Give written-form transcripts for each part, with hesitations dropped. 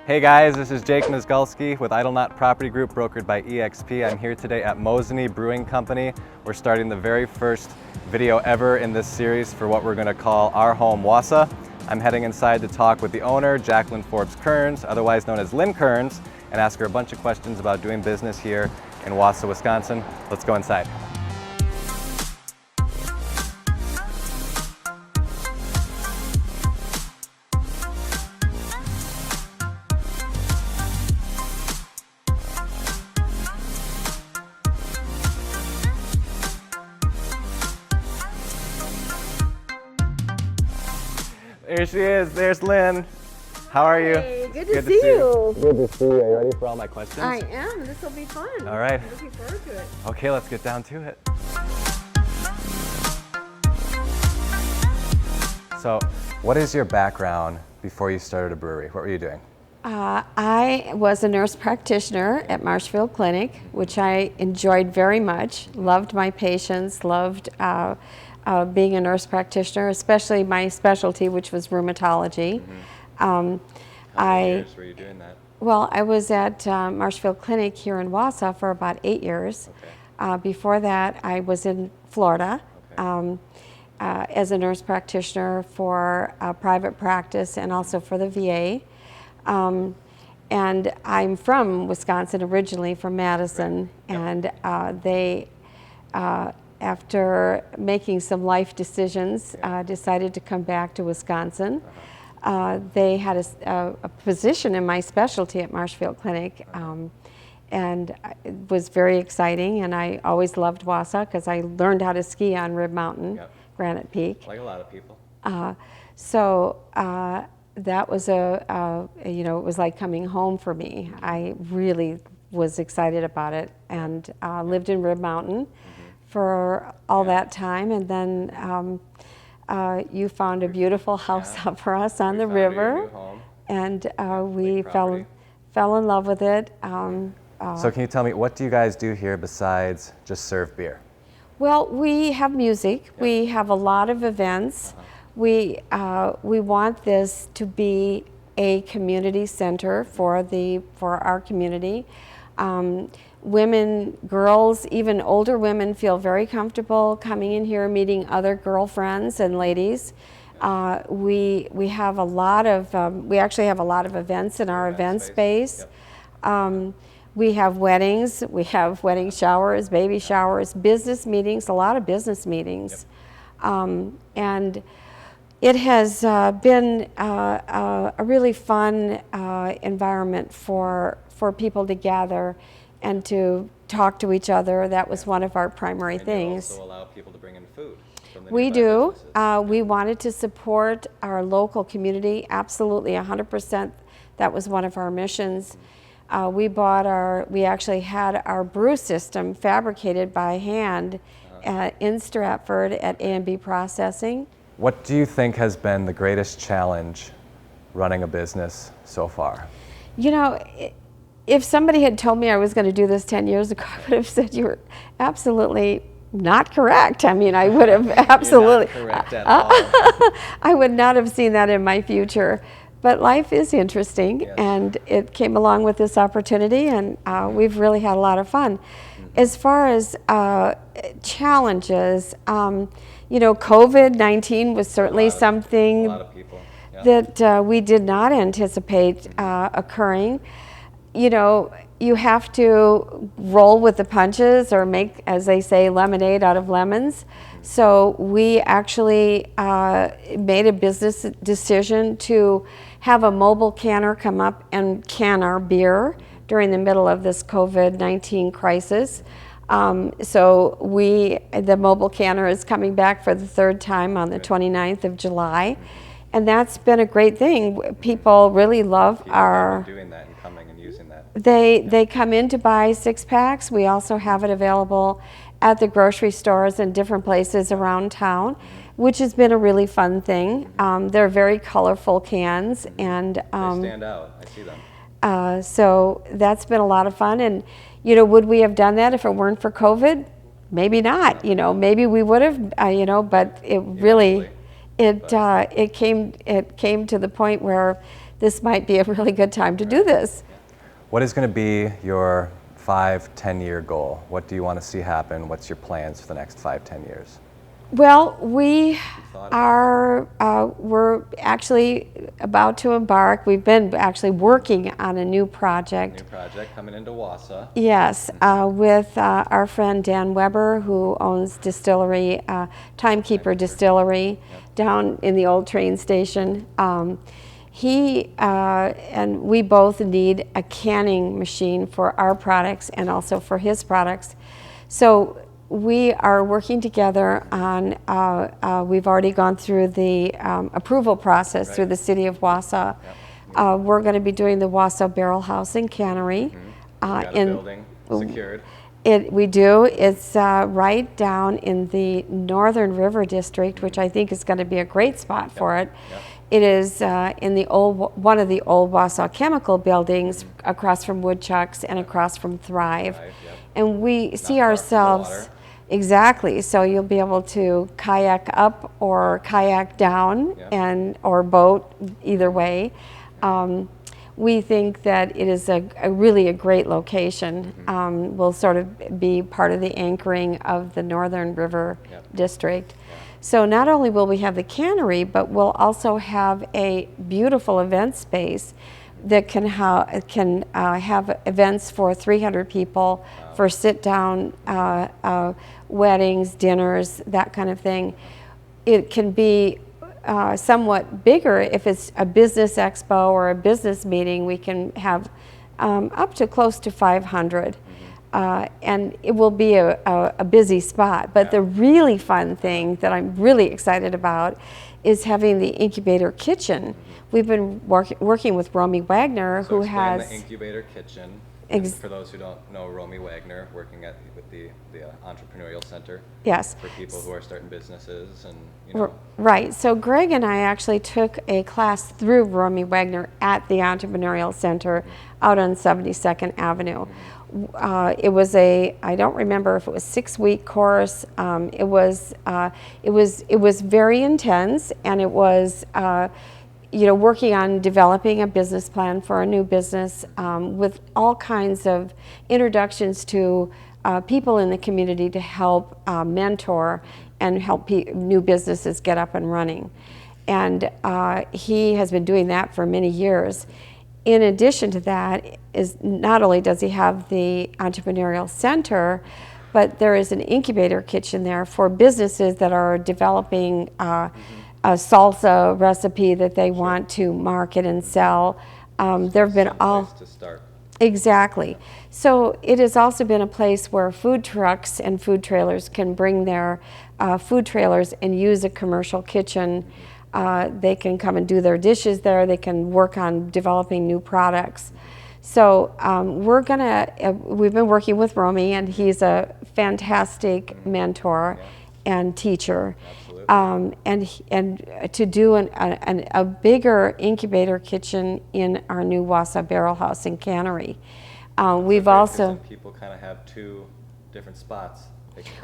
Hey guys, this is Jacob Mizgalski with Property Group, brokered by EXP. I'm here today at Mosinee Brewing Company. We're starting the very first video ever in this series for what we're going to call our Home Wausau. I'm heading inside to talk with the owner, Jacquelyn Forbes Kearns, otherwise known as Lynn Kearns, and ask her a bunch of questions about doing business here in Wausau, Wisconsin. Let's go inside. There she is. There's Lynn. How are you? Hey, good to see you. Good to see you. Are you ready for all my questions? I am. This will be fun. All right. I'm looking forward to it. Okay, let's get down to it. So, what is your background before you started a brewery? What were you doing? I was a nurse practitioner at Marshfield Clinic, which I enjoyed very much. Loved my patients, loved being a nurse practitioner, especially my specialty, which was rheumatology. How many years were you doing that? Well, I was at Marshfield Clinic here in Wausau for about 8 years. Okay. Before that, I was in Florida Okay. as a nurse practitioner for private practice and also for the VA. And I'm from Wisconsin originally, from Madison, Right. Yep. and they after making some life decisions, decided to come back to Wisconsin. They had a position in my specialty at Marshfield Clinic, and it was very exciting, and I always loved Wausau because I learned how to ski on Rib Mountain, Yep. Granite Peak. Like a lot of people. So that was it was like coming home for me. I really was excited about it, and lived in Rib Mountain for all that time, and then you found a beautiful house up for us on the river, and we fell in love with it. So can you tell me, what do you guys do here besides just serve beer? Well, we have music. Yep. We have a lot of events. We want this to be a community center for our community. Women, girls, even older women feel very comfortable coming in here, meeting other girlfriends and ladies. We have a lot of we actually have a lot of events in our event space. Yep. We have weddings, we have wedding showers, baby showers, business meetings, a lot of business meetings. Yep. And it has been a really fun environment for people to gather and to talk to each other. That was one of our primary things. You also allow people to bring in food from the We nearby do. businesses. We wanted to support our local community, absolutely 100%. That was one of our missions. We actually had our brew system fabricated by hand in Stratford at A&B Processing. What do you think has been the greatest challenge running a business so far? You know, if somebody had told me I was going to do this 10 years ago, I would have said you were absolutely not correct. I mean, I would have absolutely. You're not correct at all. I would not have seen that in my future. But life is interesting, Yes. and it came along with this opportunity, and we've really had a lot of fun. As far as challenges, COVID-19 was certainly something A lot of people. Yep. that we did not anticipate occurring. You know, you have to roll with the punches or make, as they say, lemonade out of lemons. So we actually made a business decision to have a mobile canner come up and can our beer during the middle of this COVID-19 crisis. So the mobile canner is coming back for the third time on the 29th of July. And that's been a great thing. People really love our... doing that and coming and using that. They come in to buy 6-packs. We also have it available at the grocery stores and different places around town, which has been a really fun thing. They're very colorful cans, and They stand out. I see them. so that's been a lot of fun. And would we have done that if it weren't for COVID? Maybe not. Maybe we would have. But it really, it came to the point where this might be a really good time to do this. What is going to be your 5-10-year goal? What do you want to see happen? What's your plans for the next 5-10 years? Well, we're actually about to embark. We've been actually working on a new project. New project coming into Wausau. Yes, with our friend Dan Weber, who owns distillery, Timekeeper Distillery, down in the old train station. He and we both need a canning machine for our products and also for his products. So we are working together on, we've already gone through the approval process through the city of Wausau. We're going to be doing the Wausau Barrel House and Cannery. Got a building secured. We do. It's right down in the Northern River District, which I think is going to be a great spot for it. It is in the one of the old Wausau chemical buildings, across from Woodchucks and across from Thrive. And we see ourselves, exactly, so you'll be able to kayak up or kayak down and or boat, either way. We think that it is a really a great location. Will sort of be part of the anchoring of the Northern River District. So not only will we have the cannery, but we'll also have a beautiful event space that can have events for 300 people, for sit-down weddings, dinners, that kind of thing. It can be somewhat bigger if it's a business expo or a business meeting. We can have up to close to 500. And it will be a busy spot. But the really fun thing that I'm really excited about is having the incubator kitchen. We've been working with Romy Wagner, who has the incubator kitchen. For those who don't know, Romy Wagner, working with the Entrepreneurial Center. Yes. For people who are starting businesses and Right. So Greg and I actually took a class through Romy Wagner at the Entrepreneurial Center out on 72nd Avenue. It was I don't remember if it was 6-week course. It was very intense, and it was working on developing a business plan for a new business with all kinds of introductions to people in the community to help mentor and help new businesses get up and running. And he has been doing that for many years. In addition to that, is not only does he have the Entrepreneurial Center, but there is an incubator kitchen there for businesses that are developing a salsa recipe that they want to market and sell. There have been all to start. Exactly. So it has also been a place where food trucks and food trailers can bring their food trailers and use a commercial kitchen. They can come and do their dishes there. They can work on developing new products. So we've been working with Romy, and he's a fantastic mentor and teacher. And to do a bigger incubator kitchen in our new Wausau Barrel House and Cannery. We've also people kind of have two different spots.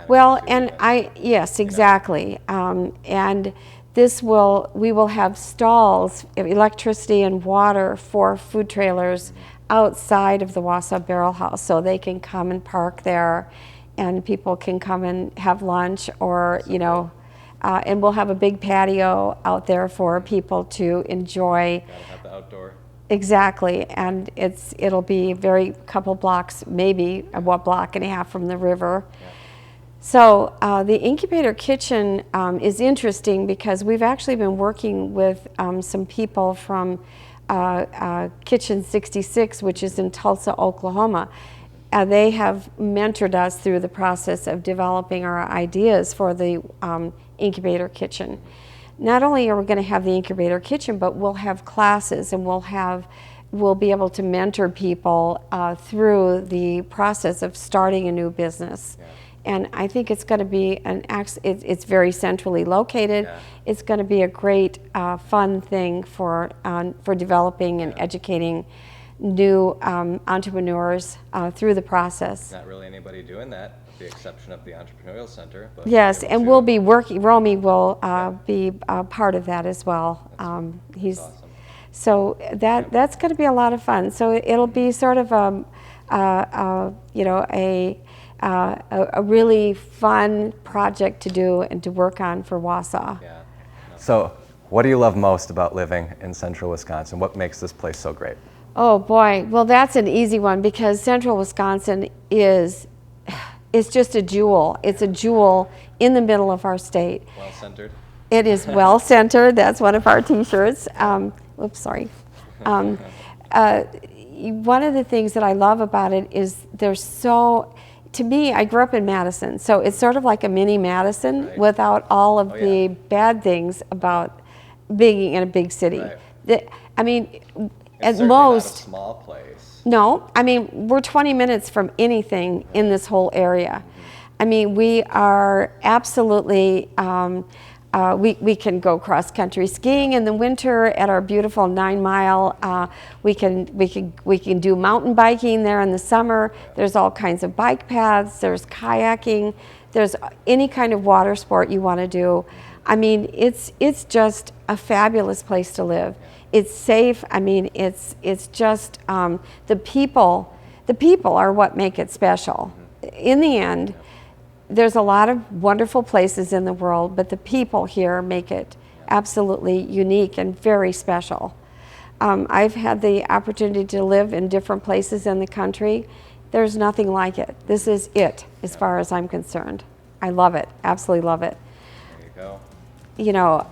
Well, and yes, exactly. And we will have stalls, electricity and water for food trailers outside of the Wausau Barrel House, so they can come and park there, and people can come and have lunch, or and we'll have a big patio out there for people to enjoy. Gotta have the outdoor. Exactly, and it'll be very couple blocks, maybe a block and a half from the river. So the incubator kitchen is interesting because we've actually been working with some people from Kitchen 66, which is in Tulsa, Oklahoma. They have mentored us through the process of developing our ideas for the incubator kitchen. Not only are we going to have the incubator kitchen, but we'll have classes, and we'll be able to mentor people through the process of starting a new business. And I think it's going to be it's very centrally located. It's going to be a great, fun thing for developing and educating new entrepreneurs through the process. Not really anybody doing that, with the exception of the Entrepreneurial Center. But yes, and we'll be working. Romy will be part of that as well. He's awesome. So that's going to be a lot of fun. So it'll be sort of you know, a really fun project to do and to work on for Wausau. Yeah. So what do you love most about living in central Wisconsin? What makes this place so great? Oh boy, well that's an easy one because central Wisconsin is just a jewel. It's a jewel in the middle of our state. Well centered. It is well centered. That's one of our T-shirts. Oops, sorry. One of the things that I love about it is there's so. To me, I grew up in Madison, so it's sort of like a mini Madison, right, without all of the bad things about being in a big city. Right. I mean, It's at most. not a small place. No, I mean, we're 20 minutes from anything in this whole area. I mean, we are absolutely, we can go cross-country skiing in the winter at our beautiful 9 Mile. We can do mountain biking there in the summer. There's all kinds of bike paths. There's kayaking. There's any kind of water sport you want to do. I mean, it's just a fabulous place to live. It's safe. I mean, it's just the people are what make it special. In the end, there's a lot of wonderful places in the world, but the people here make it absolutely unique and very special. I've had the opportunity to live in different places in the country. There's nothing like it. This is it, as far as I'm concerned. I love it, absolutely love it. There you go. You know,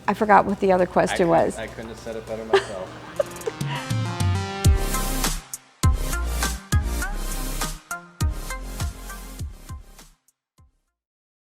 I forgot what the other question was. I couldn't have said it better myself.